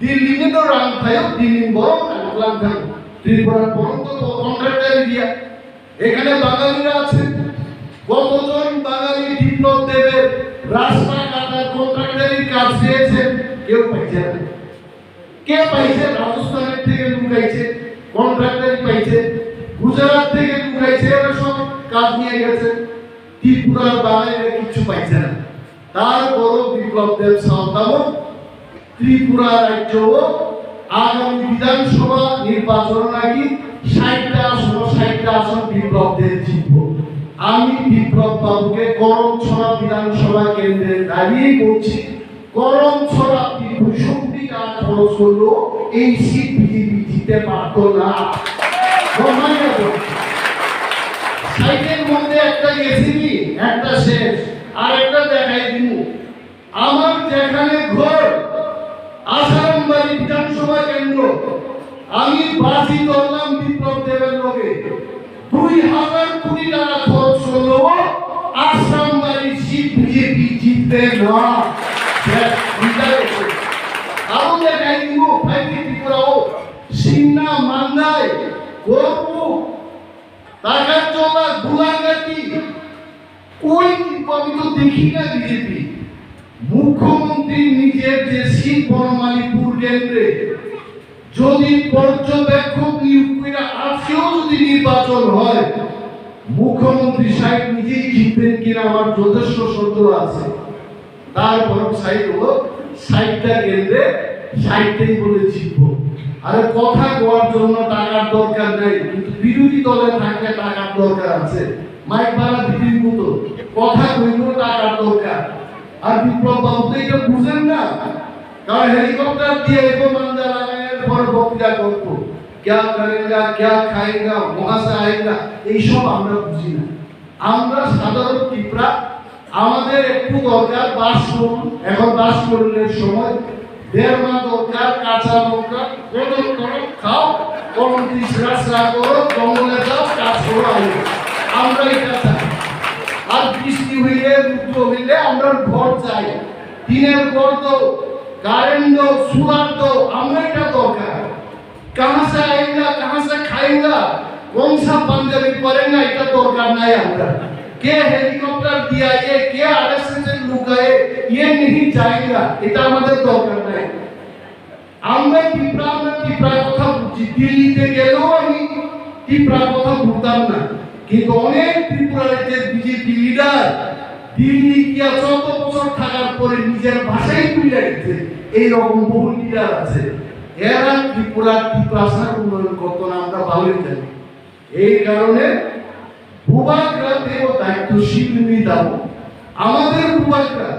দিল্লি তো রাং থায়ো দিল্লি বড় রাং থায়ো ত্রিপুরা বড় তো কন্ট্রাক্টর এরিয়া এখানে বাঙালিরা আছে কতজন বাঙালি বিপ্লব দেবের রাস্তা কাটার কন্ট্রাক্টরের কাজ পেয়েছে কেউ পাইছে না কে পাইছে রাজস্থানের থেকে লুকাইছে কন্ট্রাক্টর পাইছে গুজরাট থেকে লুকাইছে এরা সব কাজ নিয়ে গেছে ত্রিপুরার বাঙালিরা কিছু পাইছে না তারপরও বিপ্লব দেব সাঁওতাল ত্রিপুরা রাজ্য আগামী বিধানসভা নির্বাচন নাকি 60টা আসন বিপ্লব দেব জিতব আমি বিপ্লব বাবুকে করমছড়া বিধানসভা কেন্দ্রে দাঁড়িয়ে বলছি করমছড়া 200 কোটি টাকা খরচ করলো এই সিট বিজেপি জিতে পারত না সাইকের মধ্যে একটা এসিবি একটা শেষ আর একটা দেখাই দিব আমার যেখানে ঘর আসারামবাড়ি বিধানসভা কেন্দ্র আমি বাজি ধরলাম বিপ্লব দেবের লগে 2000 কোটি টাকা খরচ করলো আসারামবাড়ি সিট বিজেপি জিতবে না আরো দেখাই দিব ফাইভি ত্রিপুরাও সিন্না মান্দায় গরু টাকার চলা দুলাগাতি কই আমি তো দেখি না বিজেপি মুখ্যমন্ত্রী নিজের যে সিট বনমালীপুর কেন্দ্রে যদি পর্যবেক্ষক নিয়োগ করে আজকেও যদি নির্বাচন হয় মুখ্যমন্ত্রী সাহেব নিজেই জিতবেন কিনা আমার যথেষ্ট সন্দেহ আছে তারপর সাইড হলো 60টা কেন্দ্রে 60টাই বলে জিতবো আরে কথা কোয়ার জন্য টাকার দরকার নাই কিন্তু বিরোধী দলে থাকলে টাকার দরকার আছে মাইক ভাড়া দিতে মতো কথা কইলেও টাকার দরকার আর বিপ্লব বাবু তো এটা বুঝেন না কারণ হেলিকপ্টার দিয়ে এগো মান্দা লাগানোর পর বক্তৃতা করতো क्या करेगा क्या खाएगा वहां से आएगा এই সব আমরা বুঝি না আমরা সাধারণ ত্রিপুরা আমাদের একটু দরকার বাসন এখন বাসনের সময় দেড়মা দরকার কাঁচা লঙ্কা কদম করো খাও কমতি রাস্তা করো জঙ্গলে যাও কাজ করো আমরা এটা চাই আর বৃষ্টি হইলে রুদ্র হইলে আমরা ঘর চাই দিনের ঘর তো কারেন্ট দো সুগার দো আমরা এটা দরকার कहां से आएगा कहां से खाएगा कौन सा पंजाबी पढ़ेगा এটা দরকার নাই আমরা কে হেলিকপ্টার দিয়া কে আরএসএস এর লুকায়ে नहीं जाएगा এটা আমাদের দরকার নাই আমরা ত্রিপুরা কথা বুঝি দিল্লিতে গেলেও আমি ত্রিপুরা কথা বুঝতাম না কিন্তু অনেক ত্রিপুরা রাজ্যের বিজেপি লিডার দিল্লি গিয়া 14 বছর থাকার পরে নিজের ভাষাই ভুলে গেছে এই রকম বহু লিডার আছে এরা ত্রিপুরার ভাষার উন্নয়ন করতো না আমরা ভালোই জানি এই কারণে ভূভাগরা দেব দায়িত্বশীল নিদাও আমাদের ভূভাগরা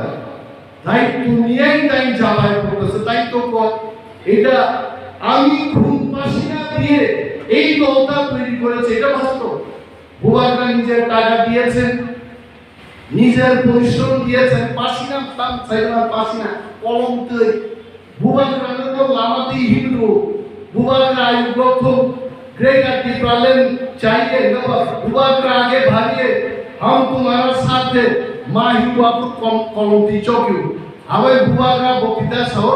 দায়িত্ব নিয়েই তাই যাবাই করতেছে তাই তো এটা আমি খুন পাসিনা দিয়ে এই দলটা তৈরি করেছে এটা বাস্তব ভূভাগরা নিজের টাকা দিয়েছেন নিজের পরিশ্রম দিয়েছেন পাসিনা তাম চাইনা পাসিনা কলম তৈরি भूभागरा तो लामाती हिंदू भूभागरा आयुक्त ग्रेटर टिप्रालेन चाहिए न भूभागरा आगे भागिए हम तुम्हारा साथ है माँ हिंदू आपको कलमती चौकियो हमें भूभागरा बोकिता सहो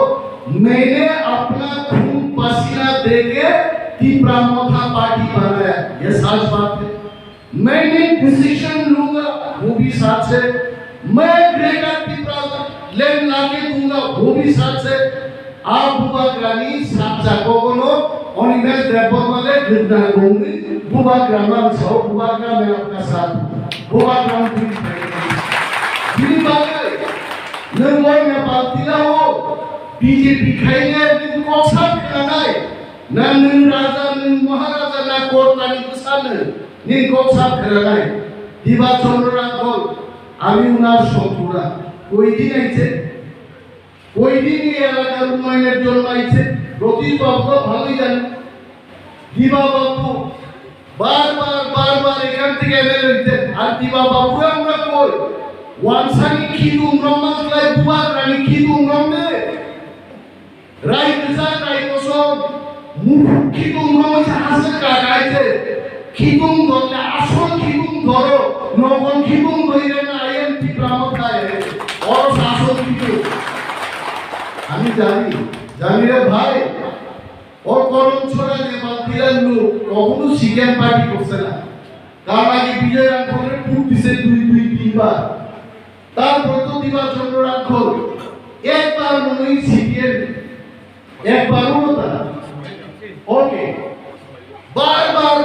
मैंने अपना खून पसीना देके टिप्रा मोथा पार्टी बनाया ये सच बात है मैंने डिसीजन लूंगा वो भी साथ से मैं ग्रेटर टिप्रालेन लाके दूंगा वो भी साथ से आप भूभागरानी साचा कोकोनो अनिमेश देबबर्मा ले जुड़ना होंगे भूभागरामान सौ भूभागरा में आपका साथ भूभागराम की जिन बातें नंबर नेपालतिलाओ बीजेपी खाएंगे इनको सब खाना है नंदन राजा नंद महाराजा ना कोर्टानी कुसान इनको सब खाना है दिवा चंद्रा कोल अभी उन्हार शत्रुरा कोई दिन ऐसे ওই দিনই এলাকার উন্নয়নের জন্য আইছে রতিশ বাবু ভালোই জানেন দিবা বাবু বারবার এখান থেকে এমএলএ হইতে আর দিবা বাবু আমরা কই ওয়ানসানি খিদুম রহমাতুল্লাহ বুবার রানী খিদুম রহমে রাই বিজার রাই কোসম মুখ খিদুম রহমে হাসে কাটাইছে খিদুম ধরলে আসল খিদুম ধরো নগন খিদুম ধইরে না আইএমপি প্রামতায় ওর শাসন খিদুম আমি জানি জানিরে ভাই ও করণ ছড়া নেপালটিলার লোক কখনো সিকেম পার্টি করছে না। তার আগে বিজয় রাখলে টুক দিছে দুই তিনবার, তারপর তো দিবার জন্য রাখল একবার মনে সিকেম একবারও না। ওকে বারবার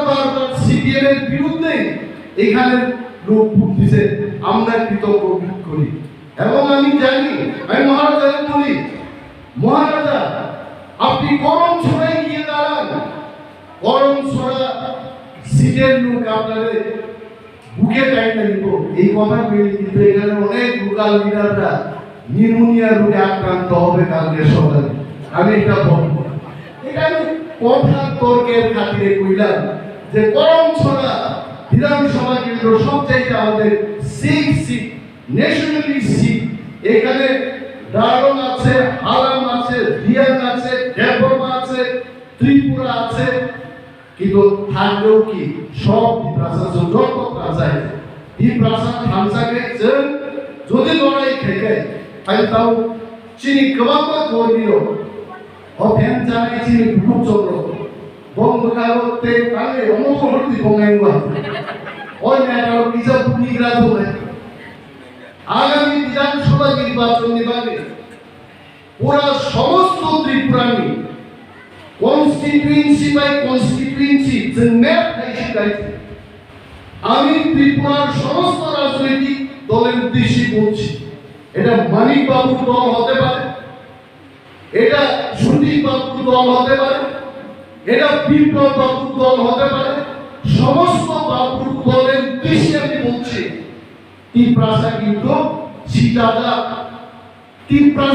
সিকেম এর বিরুদ্ধে এখানে লোক ভোট দিছে, আমরা কৃতজ্ঞ বোধ করি। এবং আমি জানি, আমি মহারাজাকে বলি, মহারাজা আপনি করম ছড়াই গিয়ে দাঁড়ান, করম ছড়া সিটের লোক আপনাদের বুকে টাইনা নিব। এই কথা বলে কিন্তু এখানে অনেক লোকাল লিডাররা নিউমোনিয়া রোগে আক্রান্ত হবে কালকে সকালে। আমি এটা বলবো, এখানে কথা তর্কের খাতিরে কইলাম যে করম ছড়া বিধানসভা কেন্দ্র সবচাইতে আমাদের সিট ন্যাশনালি সিট। এখানে ডারং আছে, হালাম আছে, রিয়াং আছে, দেববর্মা আছে, ত্রিপুরা আছে, কিন্তু থাকলেও কি সব প্রশাসন যত প্রাচায় এই প্রশাসন থামসাকে যদি লড়াই থেকে তাই তাও চিনি কবাবা করবিল অফেন জানে চিনি খুব চক্র বন্ধ কাগজতে কালে অনুভূতি বঙ্গাইবা ওই নেতার কিছু নিগ্রাহ হবে। আগামী বিধানসভা নির্বাচন নিবানে পুরা সমস্ত ত্রিপুরানি কনস্টিটুয়েন্সি বাই কনস্টিটুয়েন্সি যে ম্যাপ খাইছে। আমি ত্রিপুরার সমস্ত রাজনৈতিক দলের উদ্দেশ্যে বলছি, এটা মানিক বাবুর দল হতে পারে, এটা সুদীপ বাবুর দল হতে পারে, এটা বিপ্লব বাবুর দল হতে পারে, সমস্ত বাবুর দলের উদ্দেশ্যে আমি বলছি ত্রিপ্রাসা কিন্তু সীতাদা ত্রিপ্রাসা